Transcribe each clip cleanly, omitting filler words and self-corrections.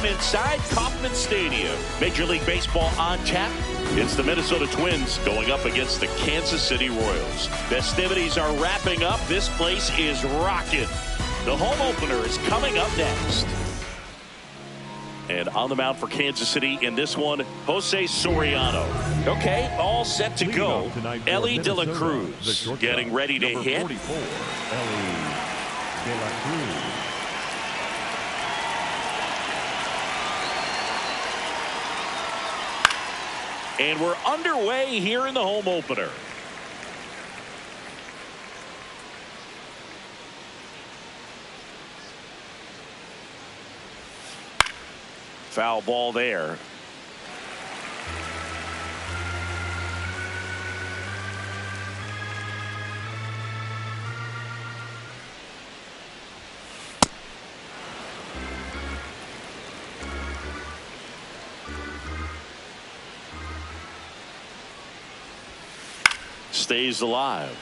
inside Kauffman Stadium. Major League Baseball on tap. It's the Minnesota Twins going up against the Kansas City Royals. Festivities are wrapping up. This place is rocking. The home opener is coming up next. And on the mound for Kansas City in this one, Jose Soriano. Okay, all set to go. Ellie De La Cruz getting ready to hit. 44, Ellie De La Cruz. And we're underway here in the home opener. Foul ball there. Stays alive.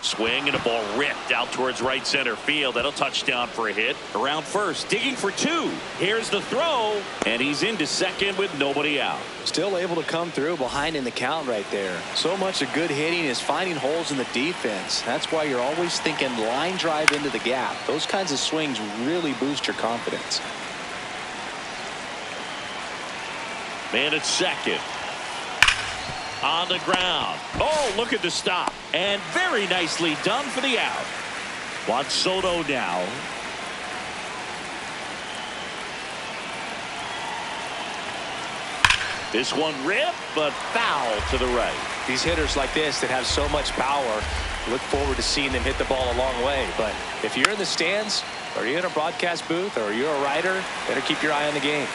Swing and a ball ripped out towards right center field. That'll touch down for a hit. Around first, digging for two. Here's the throw, and he's into second with nobody out. Still able to come through behind in the count right there. So much of good hitting is finding holes in the defense. That's why you're always thinking line drive into the gap. Those kinds of swings really boost your confidence. Man at second. On the ground. Oh, look at the stop. And very nicely done for the out. Juan Soto now. This one ripped, but foul to the right. These hitters like this that have so much power, look forward to seeing them hit the ball a long way. But if you're in the stands, or you're in a broadcast booth, or you're a writer, better keep your eye on the game.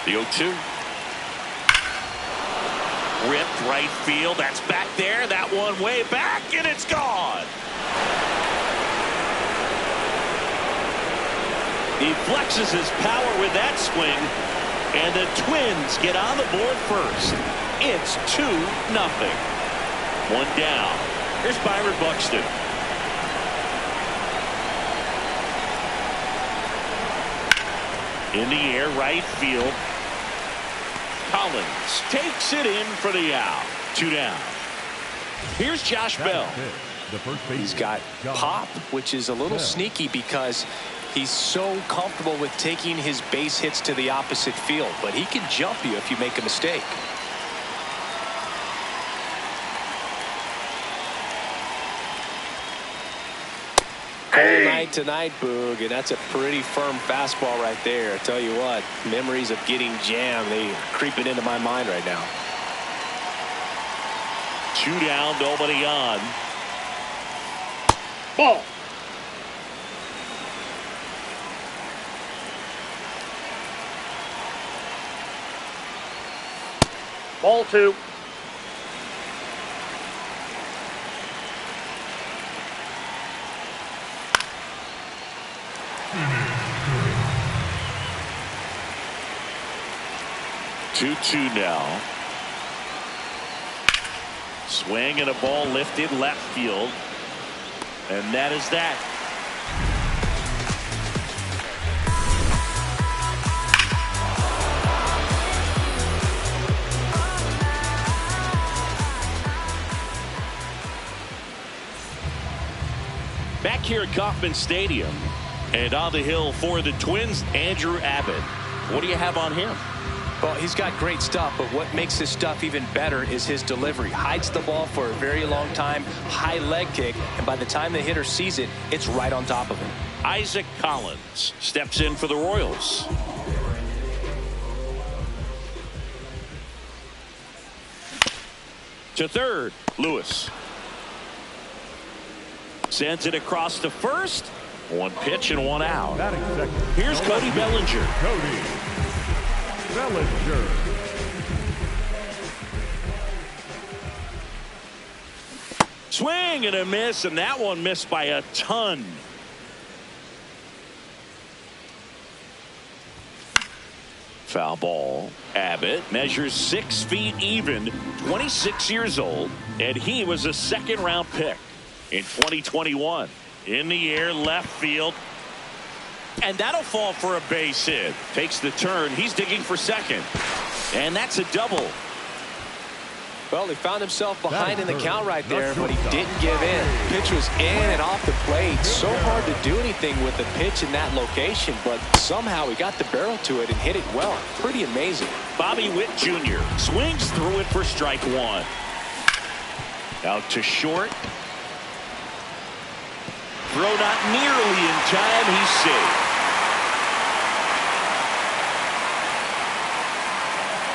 The 0-2. Ripped right field. That's back there. That one way back, and it's gone. He flexes his power with that swing, and the Twins get on the board first. It's 2-0. One down. Here's Byron Buxton. In the air, right field. Collins takes it in for the out. 2 down. Here's Josh Bell. He's got pop, which is a little sneaky because he's so comfortable with taking his base hits to the opposite field, but he can jump you if you make a mistake. Cold night tonight, Boog, and that's a pretty firm fastball right there. I tell you what, memories of getting jammed, they are creeping into my mind right now. 2 down, nobody on. Ball. Ball 2. Two now. Swing and a ball lifted left field. And that is that. Back here at Kauffman Stadium. And on the hill for the Twins, Andrew Abbott. What do you have on him? Well, he's got great stuff, but what makes his stuff even better is his delivery. Hides the ball for a very long time, high leg kick, and by the time the hitter sees it, it's right on top of him. Isaac Collins steps in for the Royals. To third, Lewis. Sends it across to first. One pitch and one out. Here's Cody Bellinger. Cody Bellinger. Swing and a miss, and that one missed by a ton. Foul ball. Abbott measures 6 feet even, 26 years old, and he was a second-round pick in 2021. In the air, left field. And that'll fall for a base hit. Takes the turn. He's digging for second. And that's a double. Well, he found himself behind in the count right there, but he didn't give in. Pitch was in and off the plate. So hard to do anything with the pitch in that location, but somehow he got the barrel to it and hit it well. Pretty amazing. Bobby Witt Jr. swings through it for strike one. Out to short. Throw not nearly in time. He's safe.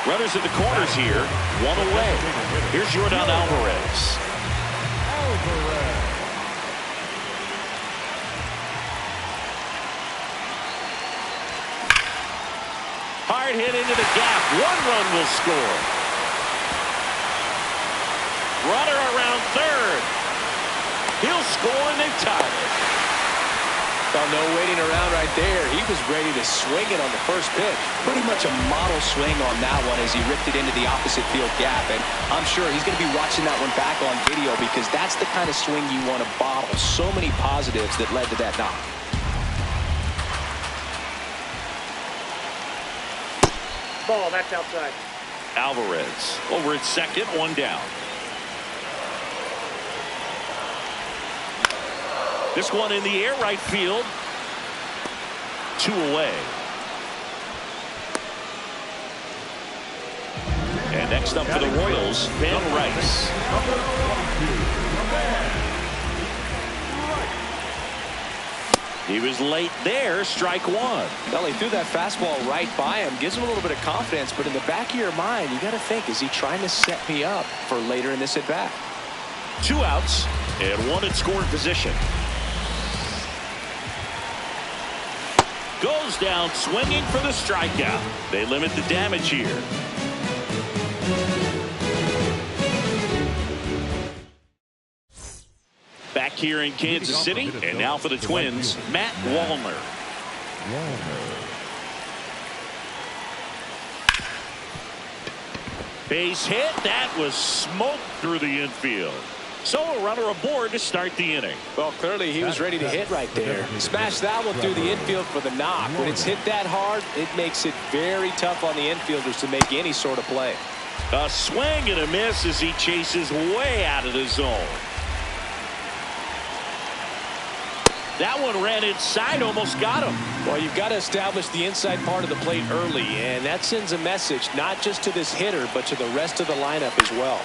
Runners at the corners here. One away. Here's Yordan Alvarez. Hard hit into the gap. 1 run will score. Runner around third. He'll score and they've tied it. Well, no waiting around right there. He was ready to swing it on the first pitch. Pretty much a model swing on that one as he ripped it into the opposite field gap. And I'm sure he's going to be watching that one back on video because that's the kind of swing you want to bottle. So many positives that led to that knock. Ball, that's outside. Alvarez over at second, 1 down. This one in the air, right field. 2 away. And next up for the Royals, Ben Rice. He was late there, strike one. Well, he threw that fastball right by him. Gives him a little bit of confidence, but in the back of your mind, you got to think, is he trying to set me up for later in this at-bat? 2 outs and 1 in scoring position. Goes down swinging for the strikeout. They limit the damage here. Back here in Kansas City, and now for the Twins, Matt Wallner. Base hit. That was smoked through the infield. So a runner aboard to start the inning. Well, clearly he was ready to hit right there. Smashed that one through the infield for the knock. When it's hit that hard, it makes it very tough on the infielders to make any sort of play. A swing and a miss as he chases way out of the zone. That one ran inside, almost got him. Well, you've got to establish the inside part of the plate early, and that sends a message not just to this hitter, but to the rest of the lineup as well.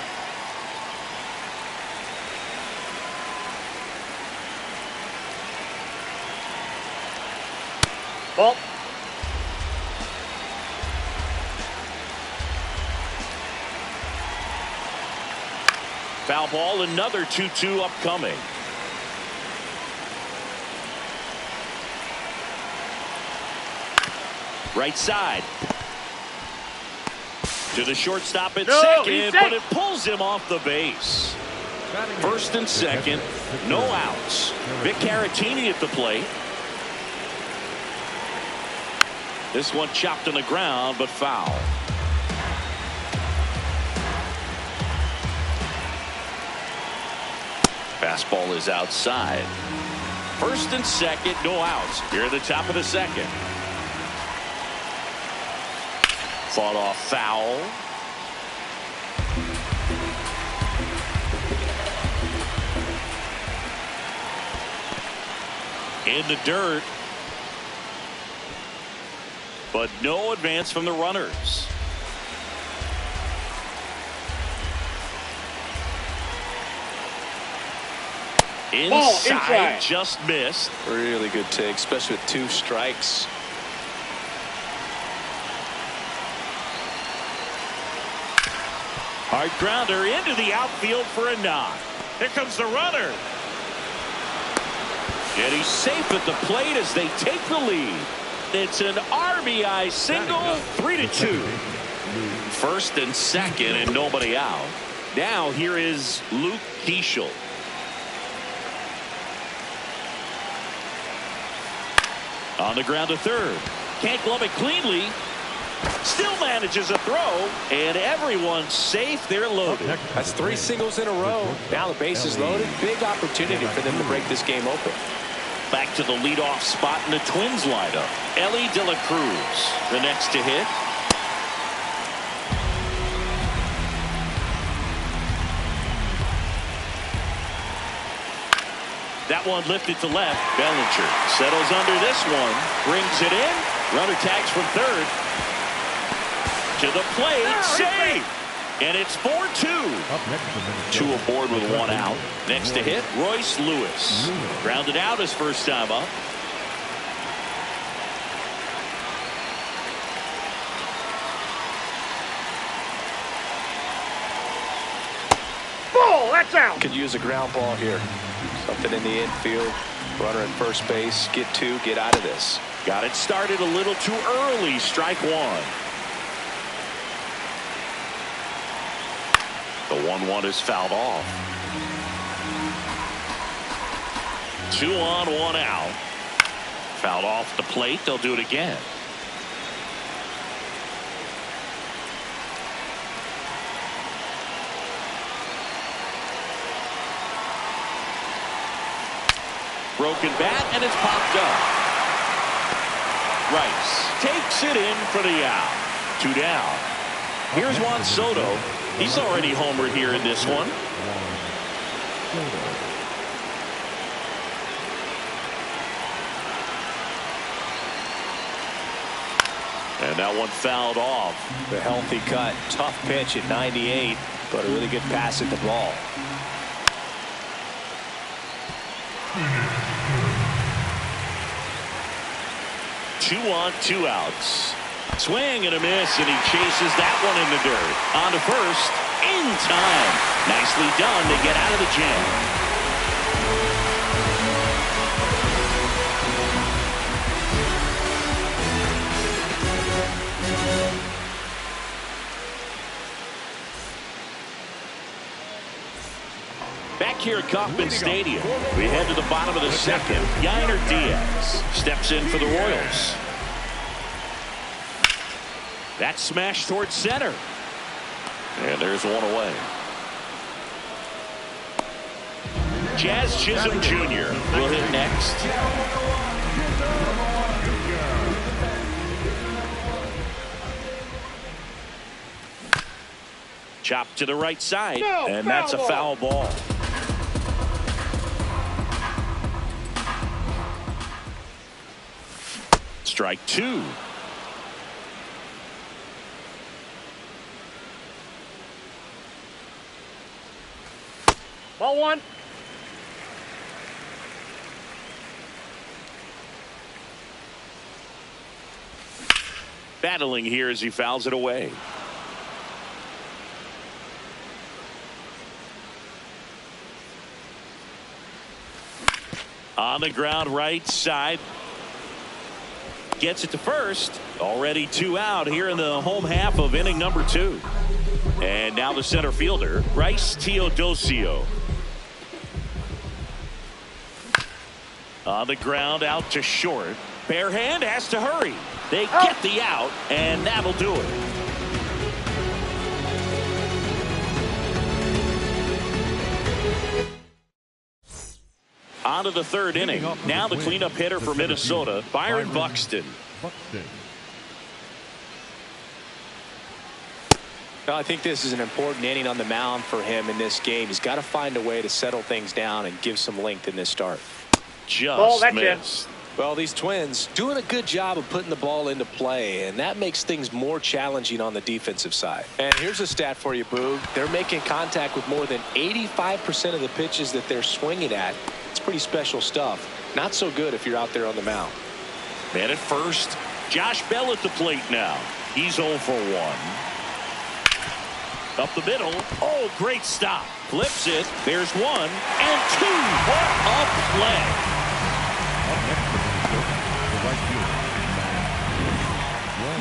Ball. Foul ball, another 2-2 upcoming. Right side. To the shortstop at second, but it pulls him off the base. First and second, no outs. Vic Caratini at the plate. This one chopped on the ground, but foul. Fastball is outside. First and second, no outs. Here at the top of the second. Fought off foul. In the dirt. But no advance from the runners. Inside, just missed. Really good take, especially with 2 strikes. Hard grounder into the outfield for a knock. Here comes the runner. And he's safe at the plate as they take the lead. It's an RBI single, 3-2. First and second and nobody out. Now here is Luke Keeschel. On the ground to third. Can't glove it cleanly. Still manages a throw, and everyone's safe. They're loaded. That's 3 singles in a row. Now the base is loaded. Big opportunity for them to break this game open. Back to the leadoff spot in the Twins lineup. Ellie De La Cruz, the next to hit. That one lifted to left. Bellinger settles under this one. Brings it in. Runner tags from third. To the plate. Save. And it's 4-2. Two aboard with 1 out. Next to hit, Royce Lewis. Grounded out his first time up. Ball, that's out. Could use a ground ball here. Something in the infield. Runner at first base. Get 2. Get out of this. Got it started a little too early. Strike 1. The 1-1 is fouled off. 2 on, 1 out. Fouled off the plate. They'll do it again. Broken bat, and it's popped up. Rice takes it in for the out. 2 down. Here's Juan Soto. He's already homered here in this one. And that one fouled off. The healthy cut. Tough pitch at 98, but a really good pass at the ball. Two on, 2 outs. Swing and a miss, and he chases that one in the dirt. On to first, in time. Nicely done to get out of the jam. Back here at Kauffman Stadium, we head to the bottom of the second. Yainer Diaz steps in for the Royals. That smash towards center. And there's one away. Jazz Chisholm Jr. will hit next. Chop to the right side, and that's a foul ball. Strike 2. Ball 1. Battling here as he fouls it away. On the ground right side. Gets it to first. Already 2 out here in the home half of inning number 2. And now the center fielder, Bryce Teodosio. On the ground out to short. Bare hand has to hurry. They get the out, and that'll do it. On to the 3rd inning. Now the cleanup hitter for Minnesota, Byron Buxton. Well, I think this is an important inning on the mound for him in this game. He's got to find a way to settle things down and give some length in this start. Just missed. Well, these Twins doing a good job of putting the ball into play, and that makes things more challenging on the defensive side. And here's a stat for you, Boog. They're making contact with more than 85% of the pitches that they're swinging at. It's pretty special stuff. Not so good if you're out there on the mound. Man at first. Josh Bell at the plate now. He's 0 for 1. Up the middle. Oh, great stop. Flips it. There's 1 and 2. What a play.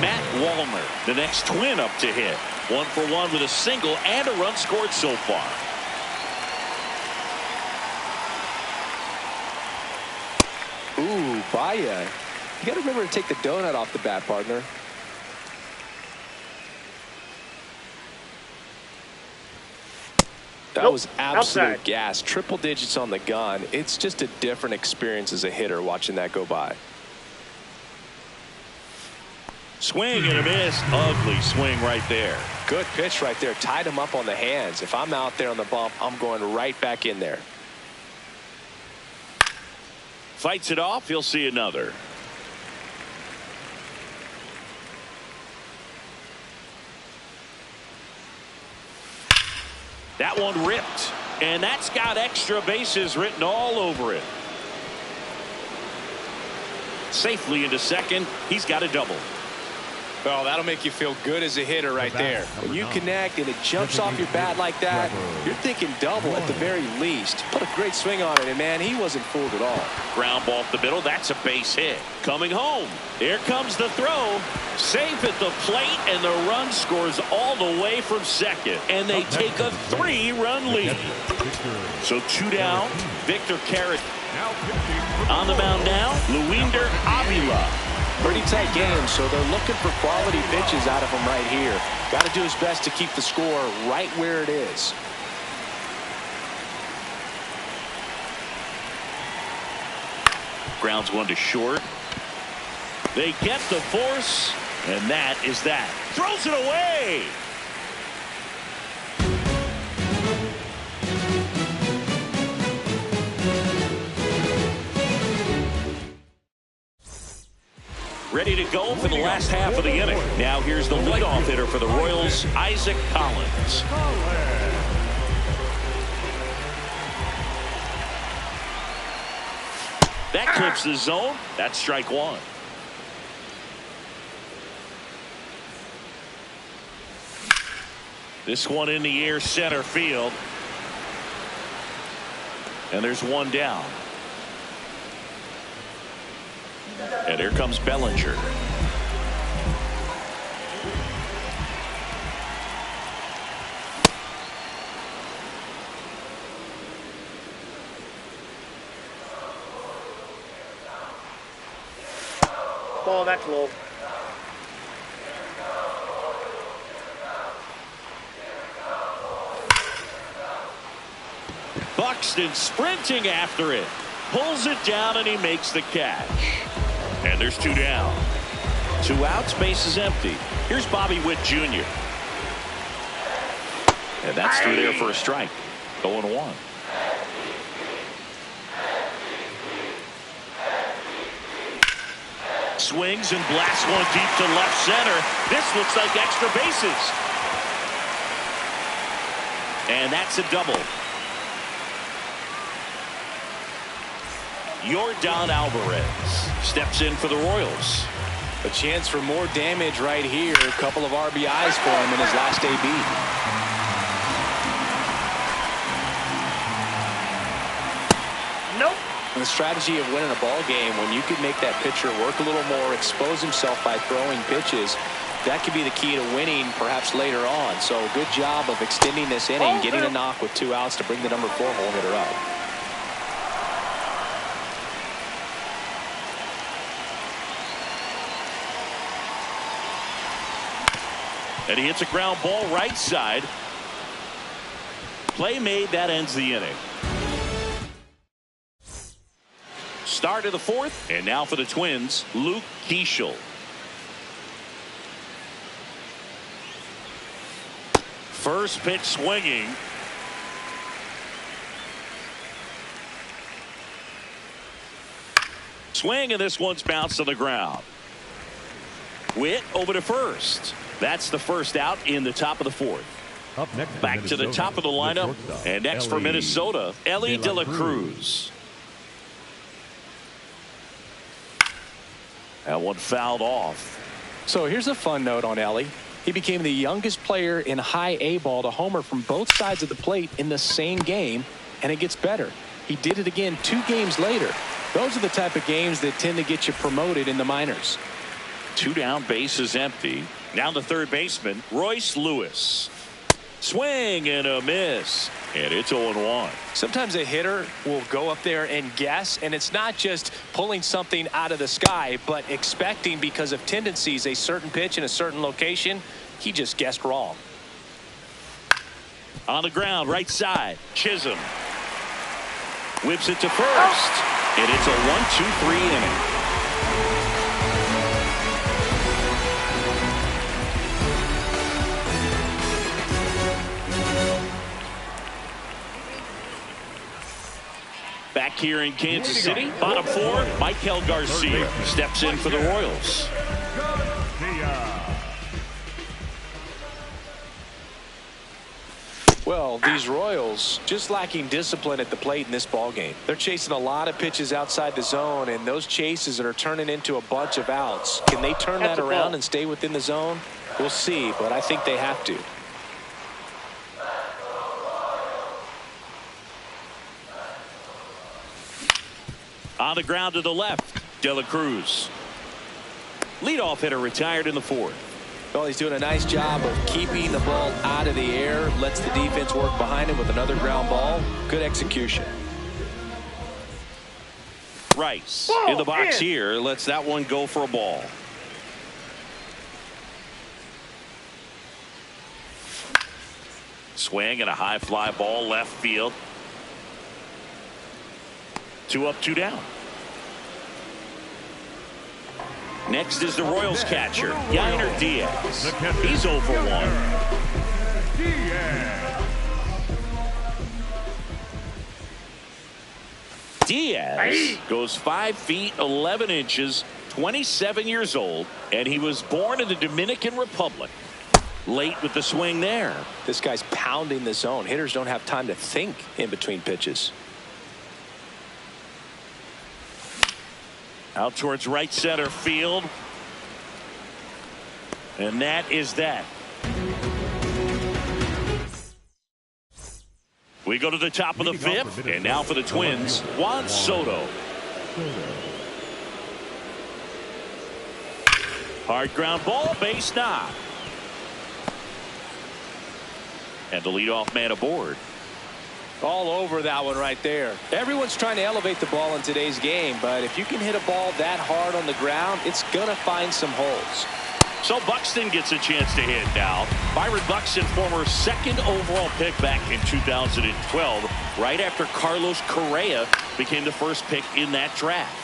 Matt Wallner, the next Twin up to hit. 1 for 1 with a single and a run scored so far. Ooh, Baye You got to remember to take the donut off the bat, partner. That was absolute gas. Triple digits on the gun. It's just a different experience as a hitter watching that go by. Swing and a miss. Ugly swing right there. Good pitch right there. Tied him up on the hands. If I'm out there on the bump, I'm going right back in there. Fights it off. He'll see another. That one ripped, and that's got extra bases written all over it. Safely into second. He's got a double. Well, that'll make you feel good as a hitter right there. When you connect and it jumps off your bat like that, you're thinking double at the very least. Put a great swing on it, and man, he wasn't fooled at all. Ground ball up the middle. That's a base hit. Coming home. Here comes the throw. Safe at the plate, and the run scores all the way from second. And they take a 3-run lead. So 2 down. Victor Carrot on the mound now. Luinder Avila. Pretty tight game, so they're looking for quality pitches out of him right here. Got to do his best to keep the score right where it is. Grounds one to short. They get the force, and that is that. Throws it away. Ready to go for the last half of the inning. Now here's the leadoff hitter for the Royals, Isaac Collins. That clips the zone. That's strike one. This one in the air, center field. And there's one down. And here comes Bellinger. Ball, that's low. Buxton sprinting after it. Pulls it down and he makes the catch. And there's 2 down. 2 outs, base is empty. Here's Bobby Witt Jr. And that's through there for a strike. 0-1. Swings and blasts one deep to left center. This looks like extra bases. And that's a double. Yordan Alvarez steps in for the Royals. A chance for more damage right here. A couple of RBIs for him in his last AB. Nope. And the strategy of winning a ball game, when you could make that pitcher work a little more, expose himself by throwing pitches, that could be the key to winning perhaps later on. So good job of extending this inning, getting a knock with 2 outs to bring the number 4 hole hitter up. And he hits a ground ball right side. Play made, that ends the inning. Start of the 4th, and now for the Twins, Luke Keeschel. First pitch swinging. Swing, and this one's bounced to the ground. Witt over to first. That's the first out in the top of the 4th. Up next, back to the top of the lineup, and next for Minnesota, Ellie De La Cruz. That one fouled off. So here's a fun note on Ellie. He became the youngest player in high A ball to homer from both sides of the plate in the same game, and it gets better. He did it again 2 games later. Those are the type of games that tend to get you promoted in the minors. 2 down, base is empty. Now the third baseman, Royce Lewis. Swing and a miss. And it's 0-1. Sometimes a hitter will go up there and guess, and it's not just pulling something out of the sky, but expecting because of tendencies a certain pitch in a certain location. He just guessed wrong. On the ground, right side, Chisholm whips it to first, and it's a 1-2-3 inning. Back here in Kansas City, bottom four, Michael Garcia steps in for the Royals. Well, these Royals just lacking discipline at the plate in this ball game. They're chasing a lot of pitches outside the zone, and those chases are turning into a bunch of outs. Can they turn that around and stay within the zone? We'll see, but I think they have to. On the ground to the left, De La Cruz. Leadoff hitter retired in the fourth. Well, he's doing a nice job of keeping the ball out of the air. Lets the defense work behind him with another ground ball. Good execution. Rice in the box here. Lets that one go for a ball. Swing and a high fly ball left field. 2 up, 2 down. Next is the Royals catcher, Yainer Diaz. He's 0 for 1. Diaz goes 5 feet 11 inches, 27 years old, and he was born in the Dominican Republic. Late with the swing there. This guy's pounding the zone. Hitters don't have time to think in between pitches. Out towards right center field. And that is that. We go to the top of the fifth. And now for the Twins, Juan Soto. Hard ground ball, base knock. And the leadoff man aboard. All over that one right there. Everyone's trying to elevate the ball in today's game, but if you can hit a ball that hard on the ground, it's going to find some holes. So Buxton gets a chance to hit now. Byron Buxton, former second overall pick back in 2012, right after Carlos Correa became the first pick in that draft.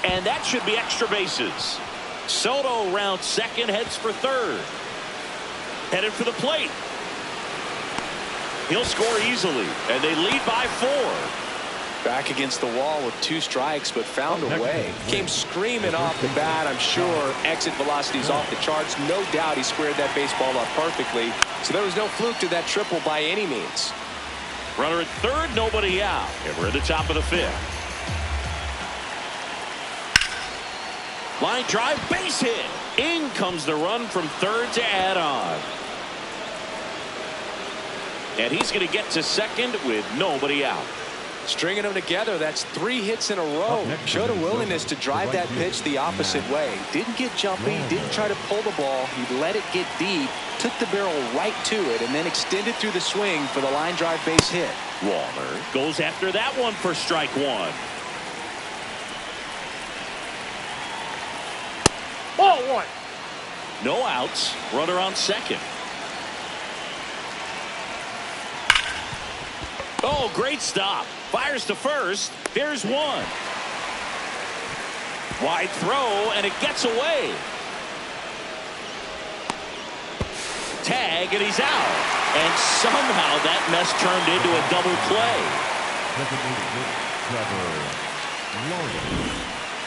And that should be extra bases. Soto rounds second, heads for third. Headed for the plate. He'll score easily, and they lead by 4. Back against the wall with 2 strikes, but found a way. Came screaming off the bat, I'm sure. Exit velocity's off the charts. No doubt he squared that baseball up perfectly. So there was no fluke to that triple by any means. Runner at third, nobody out. And we're at the top of the 5th. Line drive, base hit. In comes the run from third to add on. And he's going to get to second with nobody out. Stringing them together, that's 3 hits in a row. Showed a willingness to drive that pitch the opposite way. Didn't get jumpy, didn't try to pull the ball. He let it get deep, took the barrel right to it, and then extended through the swing for the line drive base hit. Waller goes after that one for strike 1. Ball 1. No outs. Runner on second. Oh, great stop. Fires to first. There's one. Wide throw, and it gets away. Tag, and he's out. And somehow that mess turned into a double play.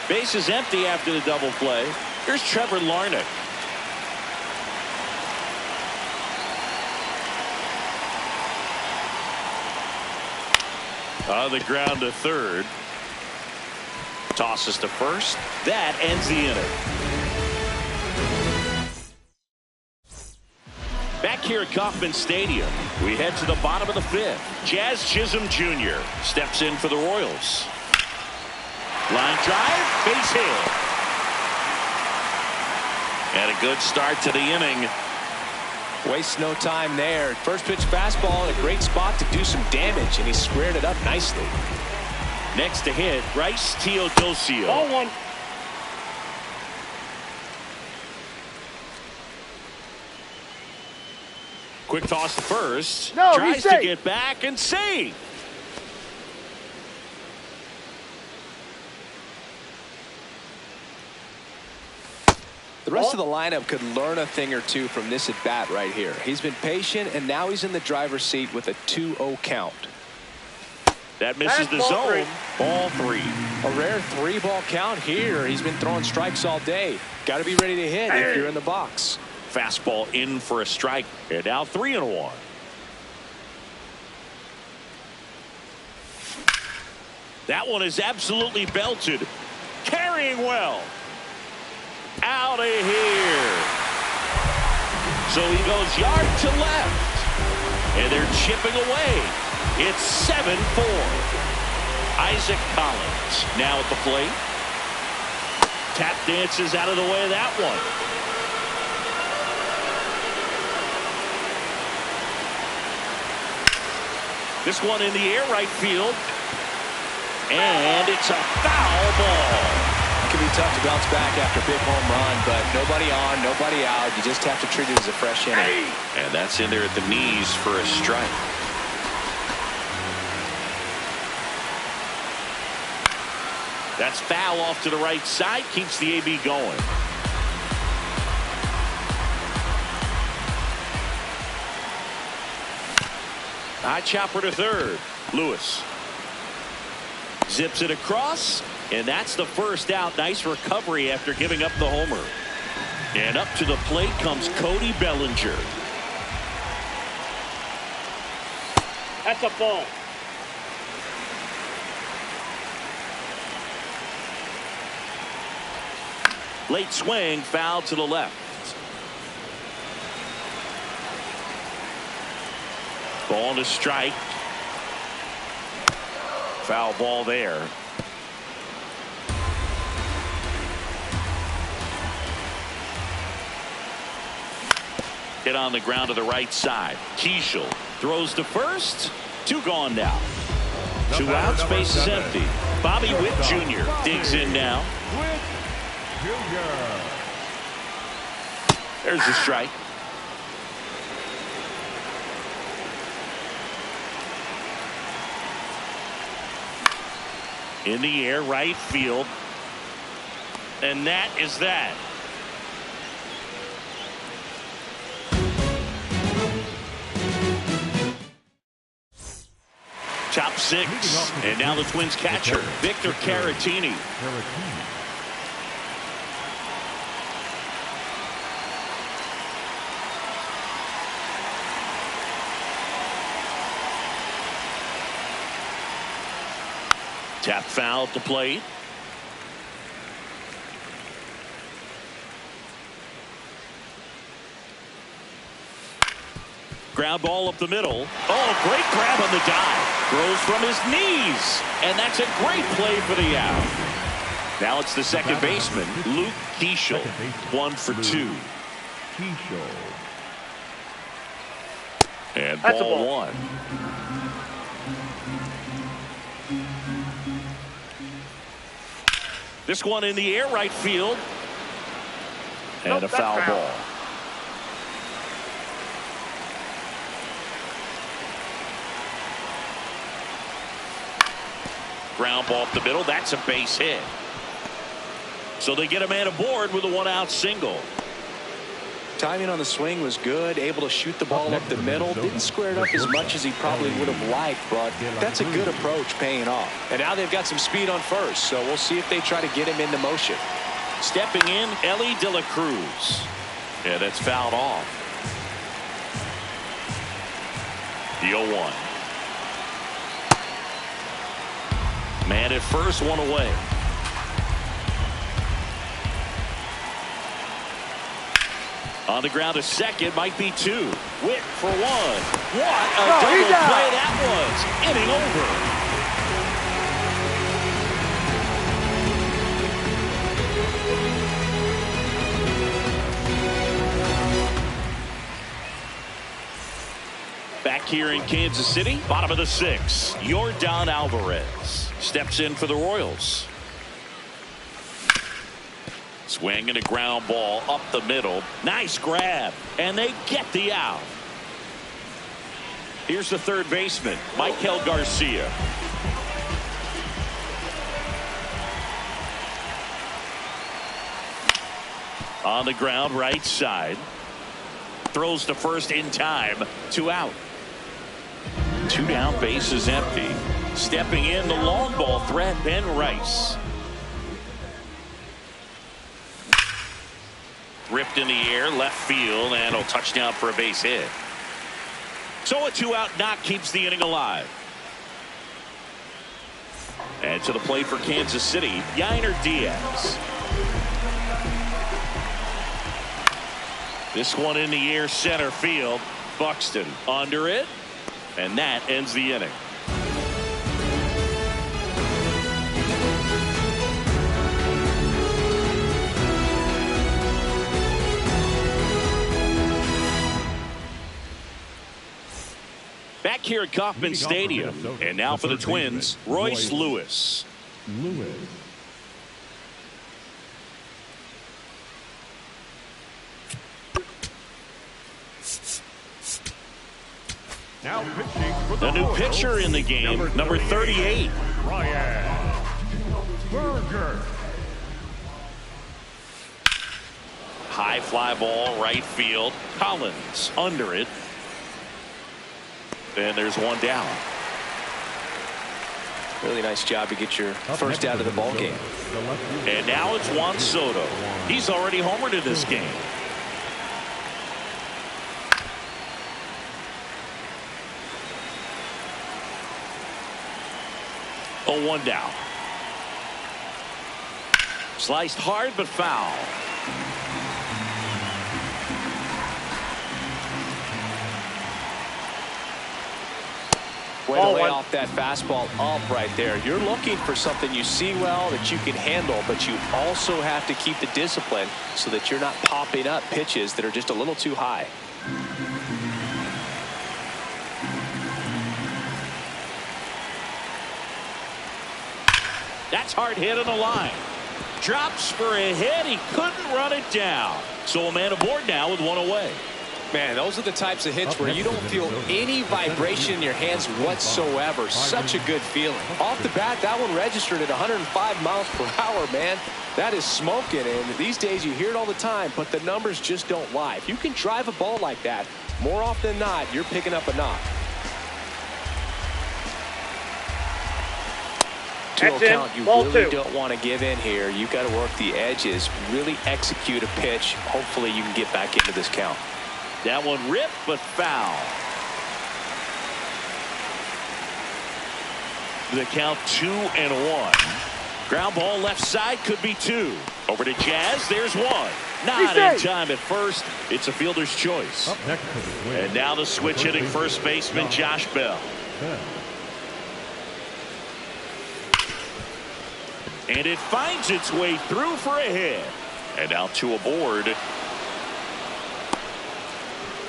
Base is empty after the double play. Here's Trevor Larnach. On the ground to third. Tosses to first. That ends the inning. Back here at Kauffman Stadium, we head to the bottom of the 5th. Jazz Chisholm Jr. steps in for the Royals. Line drive, base hit. And a good start to the inning. Waste no time there. First pitch fastball in a great spot to do some damage, and he squared it up nicely. Next to hit, Bryce Teodosio. Ball one. Quick toss to first. No, tries he's to safe. get back and save. The rest of the lineup could learn a thing or two from this at bat right here. He's been patient, and now he's in the driver's seat with a 2-0 count. That misses the ball zone. three. Ball three. A rare 3-ball count here. He's been throwing strikes all day. Got to be ready to hit if you're in the box. Fastball in for a strike. And now 3-1. That one is absolutely belted. Carrying well. Out of here. So he goes yard to left. And they're chipping away. It's 7-4. Isaac Collins now at the plate. Tap dances out of the way of that one. This one in the air right field. And it's a foul ball. It can be tough to bounce back after a big home run, but nobody on, nobody out. You just have to treat it as a fresh inning. And that's in there at the knees for a strike. That's foul off to the right side. Keeps the AB going. High chopper to third. Lewis zips it across, and that's the first out. Nice recovery after giving up the homer. And up to the plate comes Cody Bellinger. That's a ball. Late swing, foul to the left. Ball to strike. Foul ball there. Hit on the ground to the right side. Keishel throws to first. 2 gone now. 2 out, space is empty. Bobby Witt Jr. digs in now. There's the strike. In the air, right field. And that is that. Top 6. And now the Twins catcher, Victor Caratini. Tap foul at the plate. Ground ball up the middle. Oh, great grab on the dive. Throws from his knees. And that's a great play for the out. Now it's the second baseman, Luke Keishel. 1 for 2. And ball 1. This one in the air, right field. And a foul ball. Ground ball up the middle. That's a base hit. So they get a man aboard with a 1-out single. Timing on the swing was good. Able to shoot the ball up the middle. Didn't square it up as much as he probably would have liked, but that's a good approach paying off. And now they've got some speed on first, so we'll see if they try to get him into motion. Stepping in, Ellie De La Cruz. Yeah, that's fouled off. The 0-1. Man at first, 1 away. On the ground to second, might be 2. Witt for 1. What a double play that was. Inning over. back here in Kansas City. Bottom of the 6th, Yordan Alvarez steps in for the Royals. Swing and a ground ball up the middle. Nice grab, and they get the out. Here's the third baseman, Michael Garcia. On the ground, right side. Throws to first in time. 2 out. 2 down, base is empty. Stepping in, the long ball threat, Ben Rice. Ripped in the air, left field, and a touchdown for a base hit. So a 2-out knock keeps the inning alive. And to the plate for Kansas City, Yainer Diaz. This one in the air, center field. Buxton under it, and that ends the inning. Back here at Kauffman Stadium, and now for the Twins, Royce Lewis. Now pitching for the new pitcher in the game, number 38. Ryan Berger. High fly ball, right field. Collins under it. And there's one down. Really nice job to get your first out of the ball game. And now it's Juan Soto. He's already homered in this game. Oh, 1 down. Sliced hard but foul. Way to lay off that fastball up right there. You're looking for something you see well that you can handle, but you also have to keep the discipline so that you're not popping up pitches that are just a little too high. That's hard hit on the line. Drops for a hit. He couldn't run it down. So a man aboard now with 1 away. Man, those are the types of hits where you don't feel any vibration in your hands whatsoever. Such a good feeling. Off the bat, that one registered at 105 miles per hour, man. That is smoking, and these days you hear it all the time, but the numbers just don't lie. If you can drive a ball like that, more often than not, you're picking up a knock. 2-0 count, you really don't want to give in here. You've got to work the edges, really execute a pitch. Hopefully you can get back into this count. That one ripped but foul. The count 2-1. Ground ball left side, could be 2. Over to Jazz, there's 1. Not in time at first. It's a fielder's choice. And now the switch hitting first baseman Josh Bell. And it finds its way through for a hit. And now 2 aboard.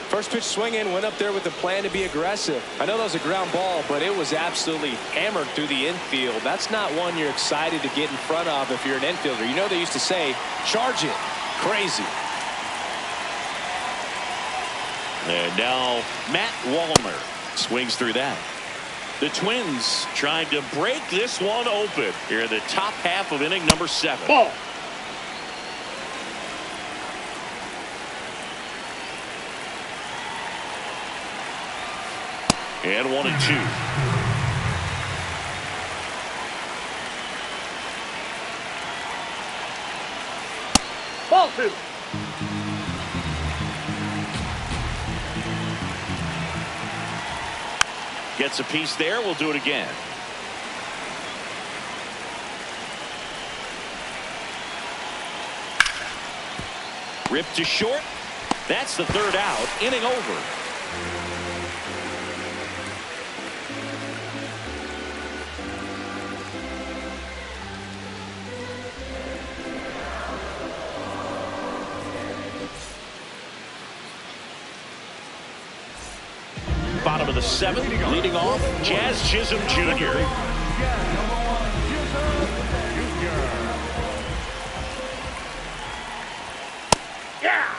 First pitch swinging, went up there with the plan to be aggressive. I know that was a ground ball, but it was absolutely hammered through the infield. That's not one you're excited to get in front of if you're an infielder. You know they used to say, charge it. Crazy. And now Matt Wallner swings through that. The Twins trying to break this one open here in the top half of inning number 7. Ball. And 1-2. Ball 2. Gets a piece there. We'll do it again. Ripped to short. That's the 3rd out. Inning over. Bottom bottom of the 7th. Leading off, Jazz Chisholm Jr. Yeah.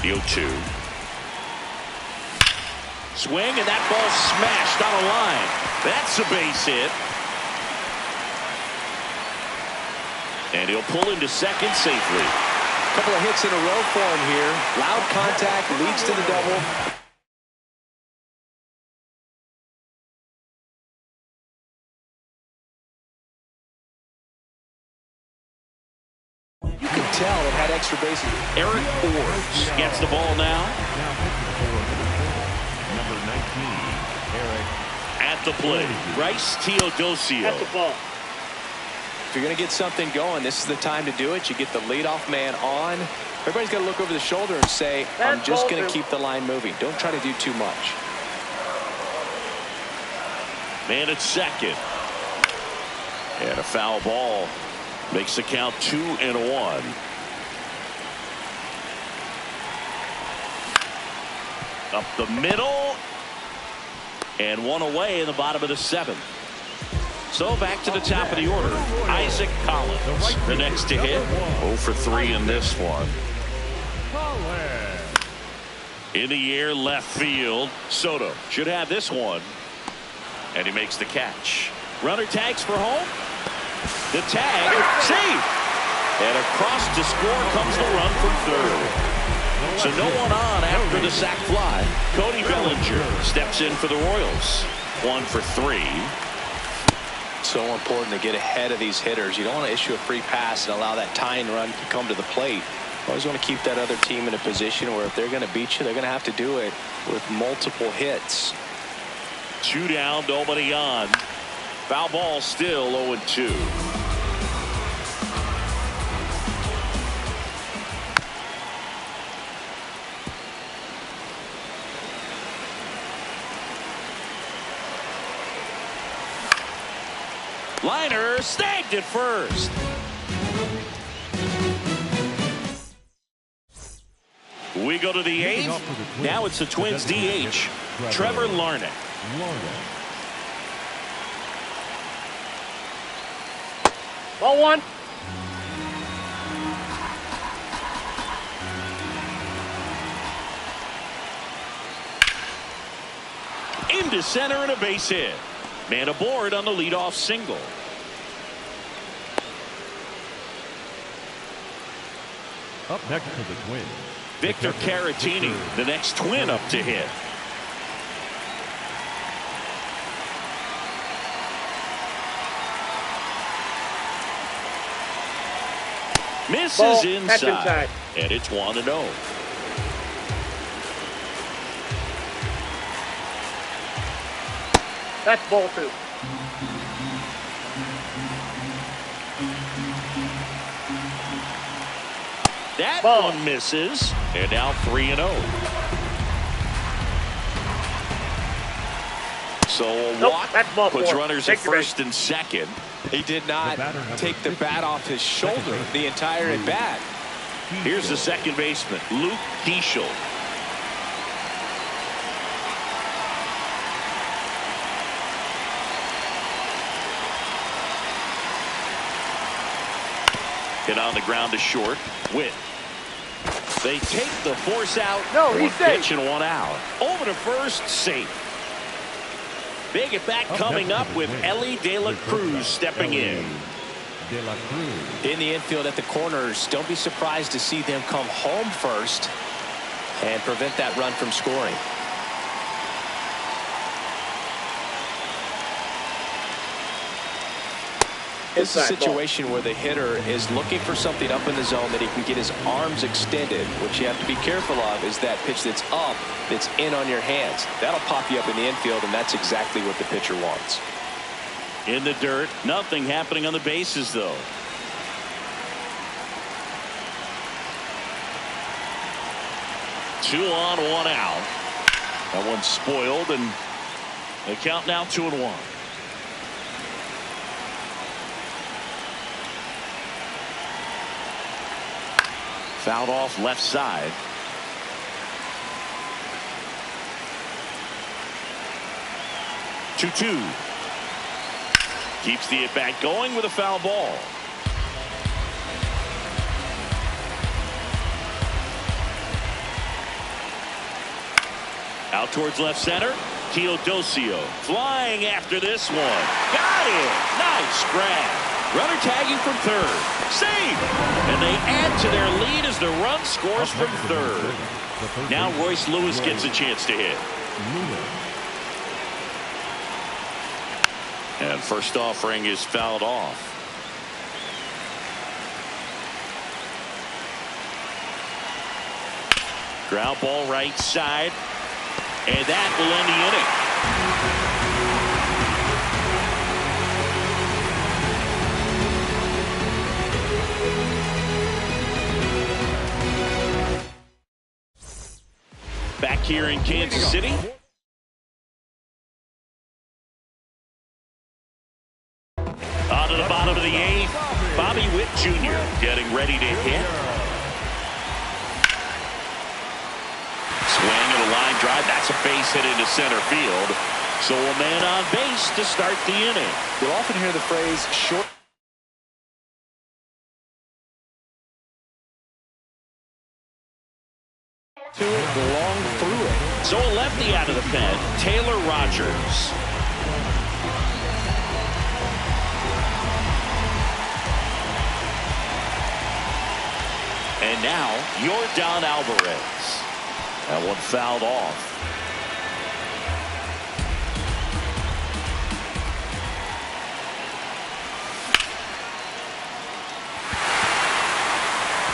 The 0-2. Swing, and that ball smashed on a line. That's a base hit. And he'll pull into second safely. A couple of hits in a row for him here. Loud contact leads to the double. You can tell it had extra bases. Eric Forbes gets the ball now. Number 19, Eric. At the plate, Bryce Teodosio. That's the ball. If you're going to get something going, this is the time to do it. You get the leadoff man on. Everybody's got to look over the shoulder and say, I'm just going to keep the line moving. Don't try to do too much. Man at second. And a foul ball makes the count 2-1. Up the middle. And one away in the bottom of the 7th. So back to the top of the order. Isaac Collins, the next to hit. 0 for 3 in this one. In the air, left field. Soto should have this one. And he makes the catch. Runner tags for home. The tag, saved. And across to score comes the run from third. So no one on after the sac fly. Cody Bellinger steps in for the Royals. 1 for 3. So important to get ahead of these hitters. You don't want to issue a free pass and allow that tying run to come to the plate. You always want to keep that other team in a position where if they're going to beat you, they're going to have to do it with multiple hits. 2 down, nobody on. Foul ball still 0-2. Liner snagged at first. We go to the 8th. Now it's the Twins DH, Trevor Larnach. Ball 1. Into center and a base hit. Man aboard on the leadoff single. Up next for the Twins, Victor Caratini, the next Twin up to hit. Misses Ball, catch inside. inside. And it's 1-0. That's ball 2. That Ball. one misses. And now 3-0. So a Nope, walk that's ball puts 4. runners at Take your first and second. He did not take the bat off his shoulder the entire at bat. Here's the second baseman, Luke Keeschel. Hit on the ground to short. Witt. They take the force out. No, One he's safe. pitch and 1 out. Over to first, safe. They get back coming up with Ellie De La Cruz stepping in. De La Cruz. In the infield at the corners, don't be surprised to see them come home first and prevent that run from scoring. It's a Inside ball. situation where the hitter is looking for something up in the zone that he can get his arms extended. What you have to be careful of is that pitch that's up, that's in on your hands. That'll pop you up in the infield, and that's exactly what the pitcher wants. In the dirt, nothing happening on the bases, though. Two on, 1 out. That one's spoiled, and the count now 2-1. Fouled off left side. Two. Keeps the at-bat going with a foul ball. Out towards left center. Teodosio flying after this one. Got it. Nice grab. Runner tagging from third. Save. And they add to their lead as the run scores from third. Now Royce Lewis gets a chance to hit. And first offering is fouled off. Ground ball right side. And that will end the inning. Back here in Kansas City. On to the bottom of the eighth. Bobby Witt Jr. getting ready to hit. Swing and a line drive. That's a base hit into center field. So a man on base to start the inning. You'll often hear the phrase short. To it, long through it. So a lefty out of the pen, Taylor Rogers. And now, Yordan Alvarez. That one fouled off.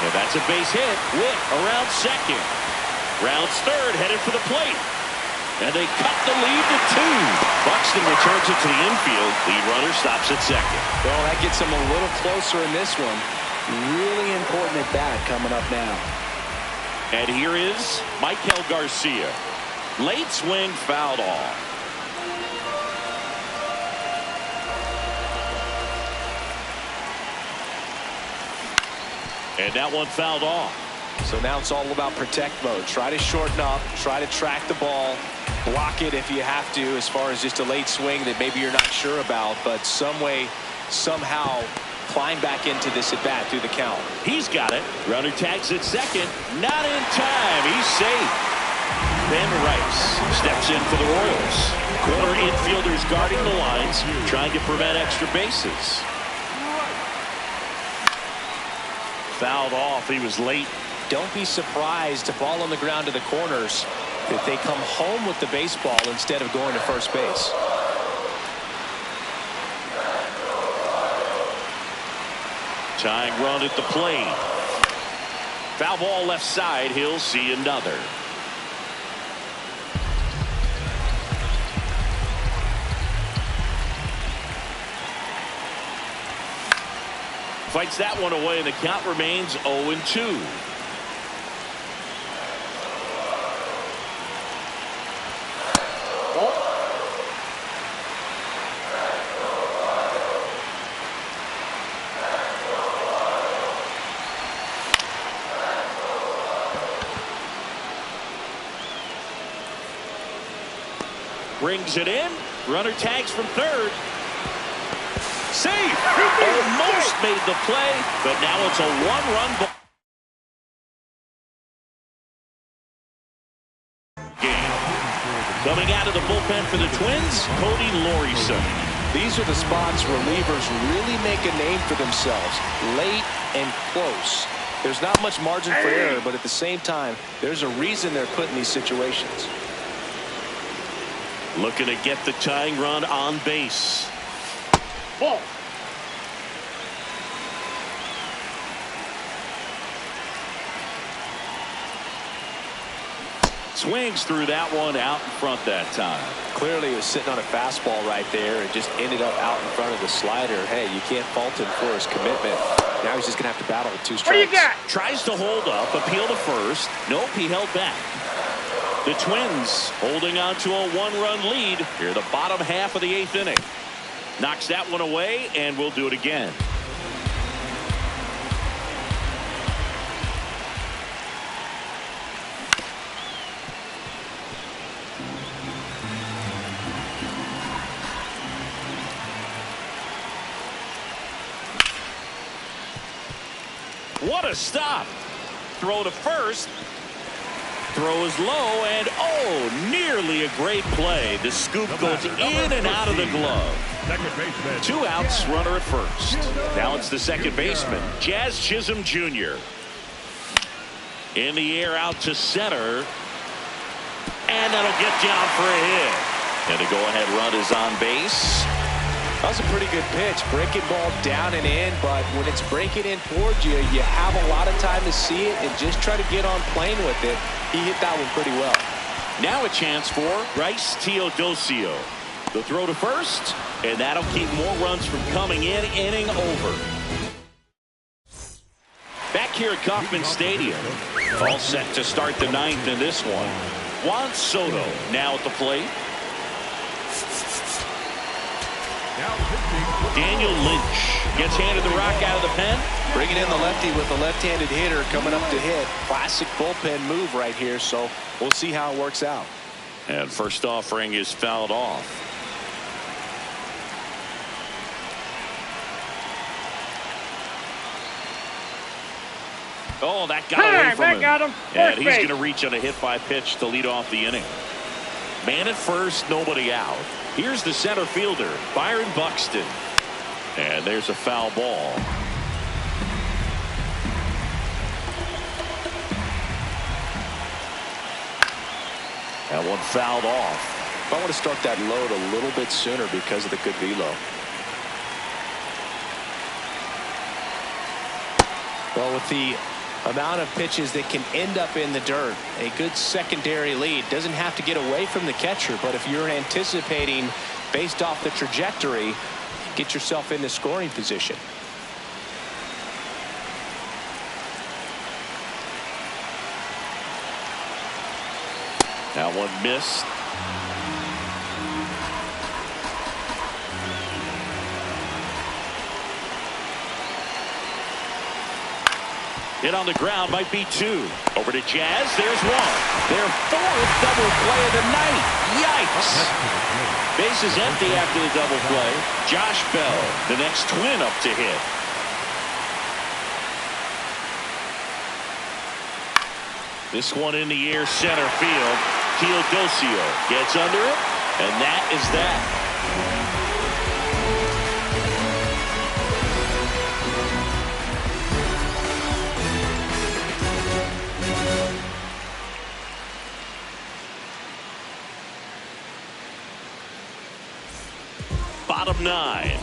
And that's a base hit. Witt around second. Rounds third, headed for the plate. And they cut the lead to 2. Buxton returns it to the infield. Lead runner stops at second. Well, that gets them a little closer in this one. Really important at bat coming up now. And here is Michael Garcia. Late swing, fouled off. And that one fouled off. So now it's all about protect mode. Try to shorten up, try to track the ball, block it if you have to, as far as just a late swing that maybe you're not sure about, but some way, somehow climb back into this at bat through the count. He's got it. Runner tags at second. Not in time. He's safe. Ben Rice steps in for the Royals. Corner infielders guarding the lines, trying to prevent extra bases. Fouled off. He was late. Don't be surprised, a ball on the ground to the corners, that they come home with the baseball instead of going to first base. Tying run at the plate. Foul ball left side. He'll see another. Fights that one away, and the count remains 0-2. Brings it in. Runner tags from third. Safe. Almost made the play, but now it's a one-run ball game. Coming out of the bullpen for the Twins, Cody Lorison. These are the spots relievers really make a name for themselves. Late and close. There's not much margin for error, but at the same time, there's a reason they're put in these situations. Looking to get the tying run on base. Ball. Swings through that one, out in front that time. Clearly he was sitting on a fastball right there and just ended up out in front of the slider. Hey, you can't fault him for his commitment. Now he's just going to have to battle with 2 strikes. What do you got? Tries to hold up, appeal to first. Nope, he held back. The Twins holding on to a 1-run lead here, the bottom half of the 8th inning. Knocks that one away, and we'll do it again. What a stop. Throw to first. Throws low, and oh, nearly a great play. The scoop goes in and out of the glove. 2 outs, runner at first. Now it's the second baseman, Jazz Chisholm Jr. In the air out to center. And that'll get down for a hit. And the go-ahead run is on base. That was a pretty good pitch. Breaking ball down and in, but when it's breaking in towards you, you have a lot of time to see it and just try to get on plane with it. He hit that one pretty well. Now a chance for Bryce Teodosio. The throw to first, and that'll keep more runs from coming in. Inning over. Back here at Kauffman Stadium. All set to start the 9th in this one. Juan Soto now at the plate. Daniel Lynch gets handed the rock out of the pen. Bringing in the lefty with a left-handed hitter coming up to hit. Classic bullpen move right here, so we'll see how it works out. And first offering is fouled off. Oh, that got away from him. Got him. And he's going to reach on a hit by pitch to lead off the inning. Man at first, nobody out. Here's the center fielder, Byron Buxton. And there's a foul ball. That one fouled off. I want to start that load a little bit sooner because of the good velo. Well, with the amount of pitches that can end up in the dirt, a good secondary lead doesn't have to get away from the catcher, but if you're anticipating based off the trajectory, get yourself into scoring position. That one missed. Hit on the ground, might be 2. Over to Jazz, there's 1. Their 4th double play of the night. Yikes. Bases empty after the double play. Josh Bell, the next Twin up to hit. This one in the air, center field. Teodosio gets under it, and that is that. Bottom 9.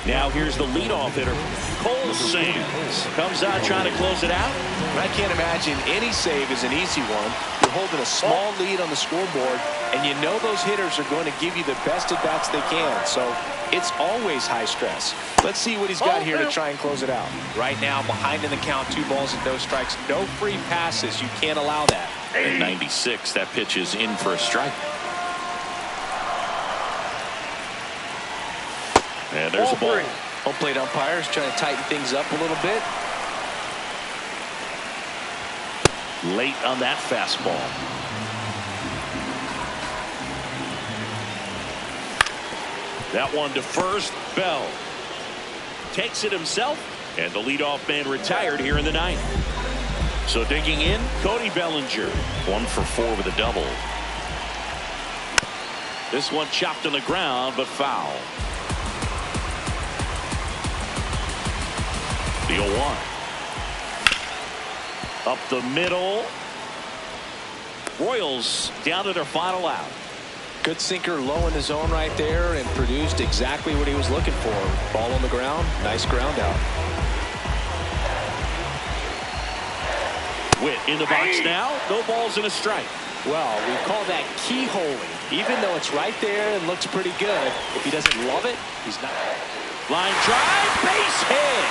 Now here's the leadoff hitter, Cole Sands. Comes out trying to close it out. I can't imagine any save is an easy one. You're holding a small lead on the scoreboard, and you know those hitters are going to give you the best at-bats they can. So it's always high stress. Let's see what he's got here to try and close it out. Right now, behind in the count, 2 balls and no strikes. No free passes. You can't allow that. At 96, that pitch is in for a strike. And there's a ball. Home plate umpires trying to tighten things up a little bit. Late on that fastball. That one to first. Bell takes it himself, and the leadoff man retired here in the 9th. So digging in, Cody Bellinger, 1 for 4 with a double. This one chopped on the ground, but foul. The 0-1. Up the middle. Royals down to their final out. Good sinker low in the zone right there and produced exactly what he was looking for. Ball on the ground. Nice ground out. Witt in the box now. No balls and a strike. Well, we call that keyholing. Even though it's right there and looks pretty good, if he doesn't love it, he's not. Line drive, base hit.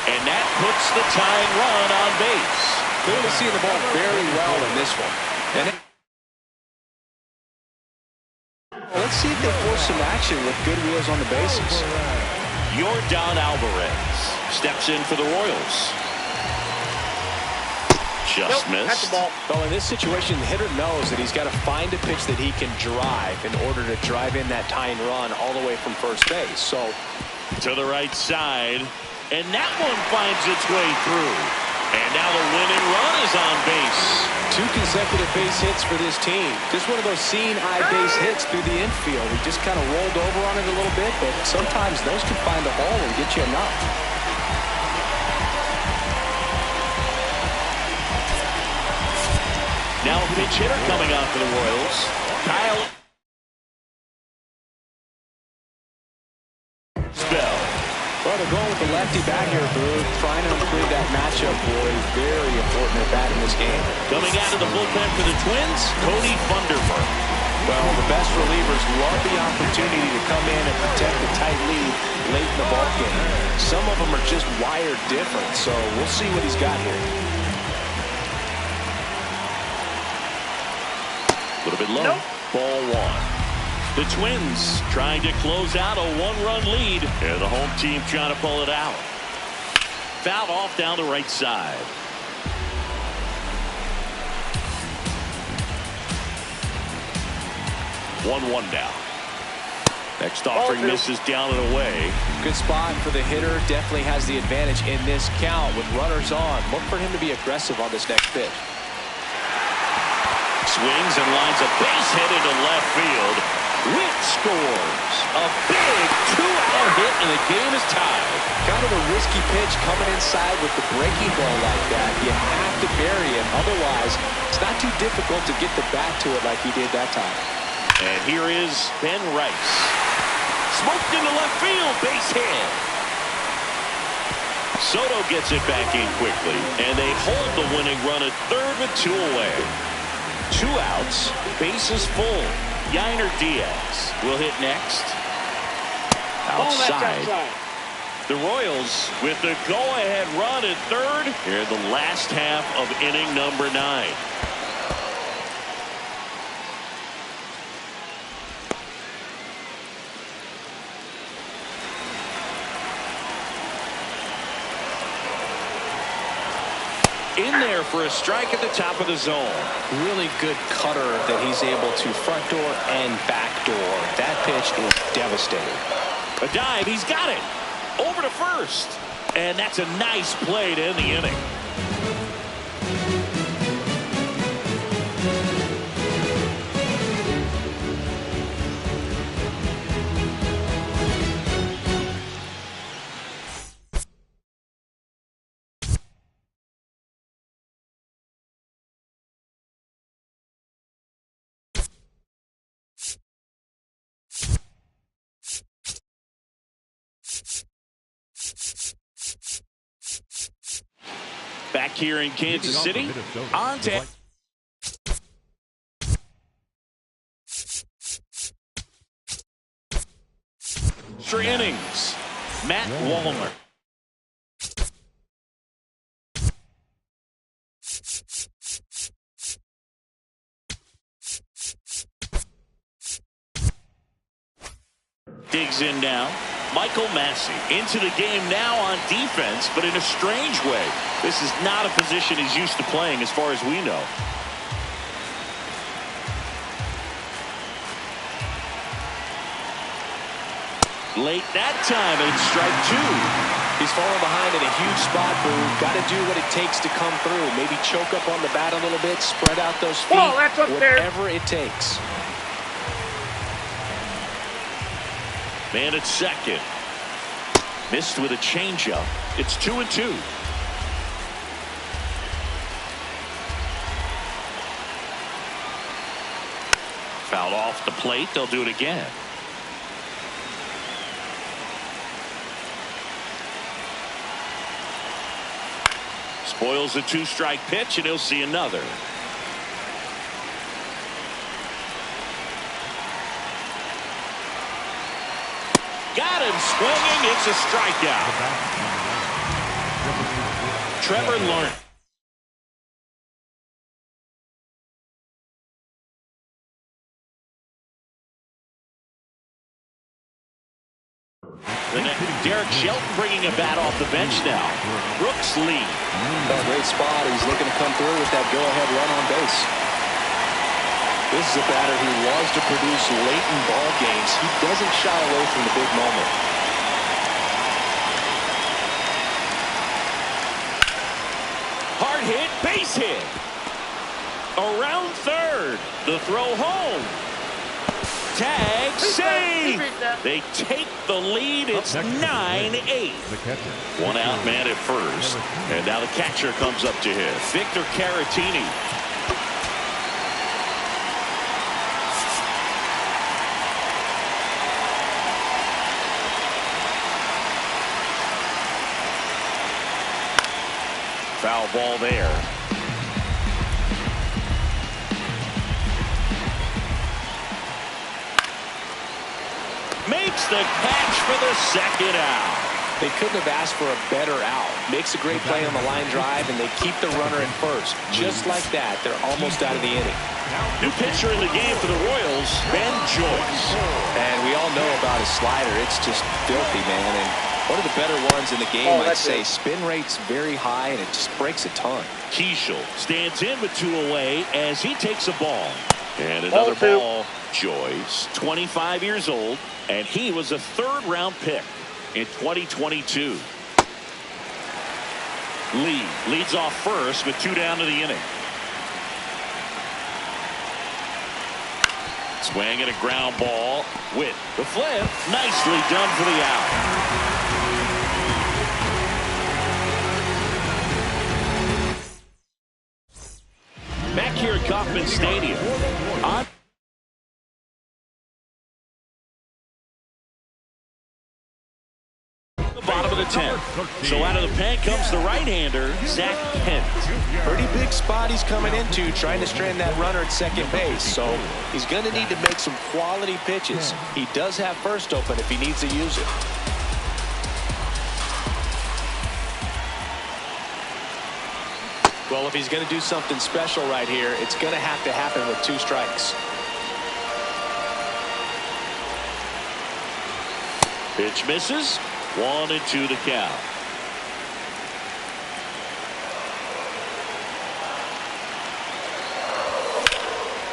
And that puts the tying run on base. Clearly seeing the ball very well in this one. And let's see if they force some action with good wheels on the bases. Yordan Alvarez steps in for the Royals. Just Nope, that's missed. the ball. Well, in this situation, the hitter knows that he's got to find a pitch that he can drive in order to drive in that tying run all the way from first base. So To the right side. And that one finds its way through. And now the winning run is on base. 2 consecutive base hits for this team. Just one of those seeing eye base hits through the infield. He just kind of rolled over on it a little bit, but sometimes those can find a hole and get you enough. Now a pinch hitter coming on for the Royals. Kyle Spell. Well, they're going with the lefty back here, Boo. Trying to improve that matchup, boy. Very important at bat in this game. Coming out of the bullpen for the Twins, Cody Funderburk. Well, the best relievers love the opportunity to come in and protect the tight lead late in the ballgame. Some of them are just wired different, so we'll see what he's got here. A little bit low. Nope. Ball 1. The Twins trying to close out a 1-run lead. And the home team trying to pull it out. Fouled off down the right side. 1-1 now. Next offering misses down and away. Good spot for the hitter. Definitely has the advantage in this count with runners on. Look for him to be aggressive on this next pitch. Swings and lines a base hit into left field. Witt scores. A big 2-out hit and the game is tied. Kind of a risky pitch coming inside with the breaking ball like that. You have to bury it. Otherwise, it's not too difficult to get the bat to it like he did that time. And here is Ben Rice. Smoked into left field. Base hit. Soto gets it back in quickly. And they hold the winning run at third with 2 away. 2 outs. Bases full. Yainer Diaz will hit next. Outside. The Royals with the go-ahead run at third here in the last half of inning number 9. In there for a strike at the top of the zone. Really good cutter that he's able to front door and back door. That pitch is devastating. A dive, he's got it. Over to first. And that's a nice play to end the inning. Back here in Kansas City, on to extra innings. Matt Wallner. Digs in now. Michael Massey into the game now on defense, but in a strange way. This is not a position he's used to playing as far as we know. Late that time, and it's strike 2. He's falling behind in a huge spot, Boo. Got to do what it takes to come through. Maybe choke up on the bat a little bit, spread out those feet, Ball, that's up there. whatever it takes. Man at second. Missed with a changeup. It's 2-2. Fouled off the plate. They'll do it again. Spoils a 2-strike pitch, and he'll see another. Got him swinging. It's a strikeout. Trevor Lawrence. Derek Shelton bringing a bat off the bench now. Brooks lead. Oh, great spot. He's looking to come through with that go-ahead run on base. This is a batter who loves to produce late in ball games. He doesn't shy away from the big moment. Hard hit, base hit. Around third. The throw home. Tag, save. They take the lead. It's 9-8. One out man at first. And now the catcher comes up to hit. Victor Caratini. Foul ball there. Makes the catch for the second out. They couldn't have asked for a better out. Makes a great play on the line drive, and they keep the runner in first. Just like that, they're almost out of the inning. New pitcher in the game for the Royals, Ben Joyce. And we all know about his slider. It's just filthy, man. And one of the better ones in the game, I'd say. Spin rate's very high, and it just breaks a ton. Keishel stands in with 2 away as he takes a ball. And another ball. Joyce, 25 years old, and he was a third-round pick in 2022. Lee leads off first with 2 down to the inning. Swing and a ground ball with the flip. Nicely done for the out. Back here at Kauffman Stadium. On the bottom of the 10th. So out of the pen comes the right-hander, Zach Kent. Pretty big spot he's coming into, trying to strand that runner at second base. So he's going to need to make some quality pitches. He does have first open if he needs to use it. Well, if he's going to do something special right here, it's going to have to happen with 2 strikes. Pitch misses. 1-2 the count.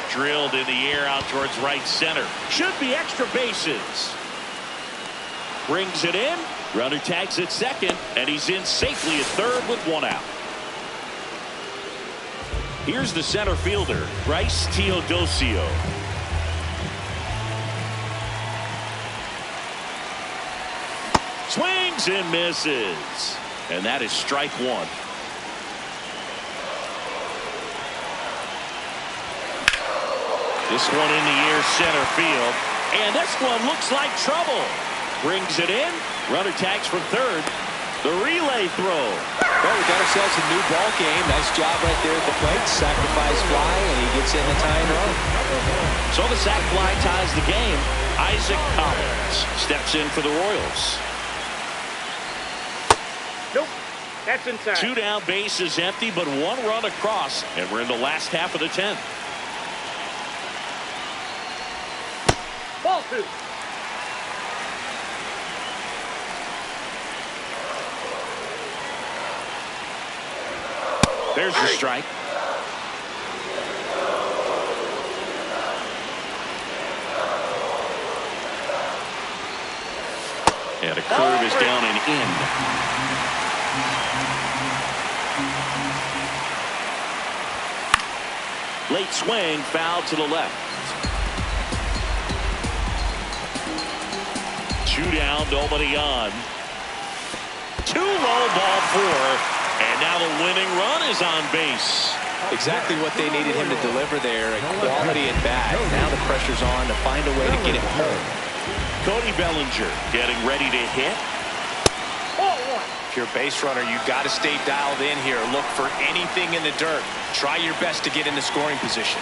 Drilled in the air out towards right center. Should be extra bases. Brings it in. Runner tags at second, and he's in safely at third with 1 out. Here's the center fielder, Bryce Teodosio. Swings and misses. And that is strike 1. This one in the air center field. And this one looks like trouble. Brings it in. Runner tags from third. The relay throw. Well, we got ourselves a new ball game. Nice job right there at the plate. Sacrifice fly, and he gets in the tying run. So the sac fly ties the game. Isaac Collins steps in for the Royals. Nope. That's inside. 2 down, base is empty, but 1 run across, and we're in the last half of the 10th. Ball 2. There's the strike. And a curve is down and in. Late swing, foul to the left. 2 down, nobody on. 2 low, ball 4. And now the winning run is on base. Exactly what they needed him to deliver there. A quality at bat. Now the pressure's on to find a way to get it home. Cody Bellinger getting ready to hit. If you're a base runner, you've got to stay dialed in here. Look for anything in the dirt. Try your best to get in the scoring position.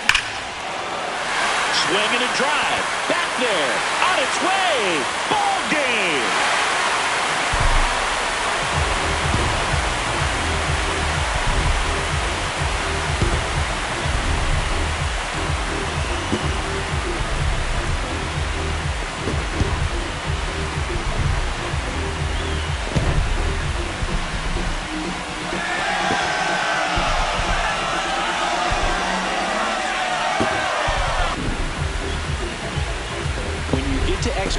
Swing and a drive. Back there. On its way. Ball game.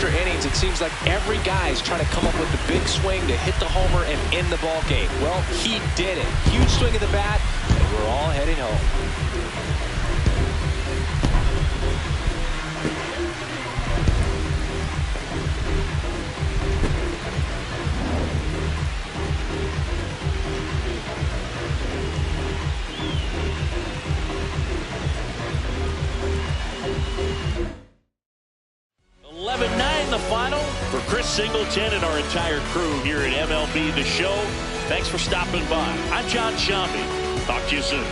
extra innings, it seems like every guy is trying to come up with the big swing to hit the homer and end the ball game. Well, he did it. Huge swing of the bat, and we're all heading home. The final for Chris Singleton and our entire crew here at MLB The Show. Thanks for stopping by. I'm John Shambi. Talk to you soon.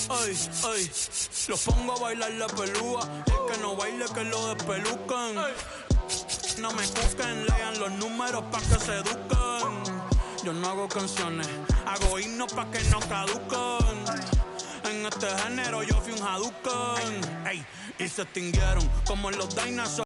Ay, ay, los pongo a bailar la pelúa. El que no baile que lo despelucan. No me busquen, lean los números pa' que se eduquen. Yo no hago canciones, hago himnos pa' que no caduquen. En este género yo fui un Hadouken. Ey, y se extinguieron como los dinosaurios.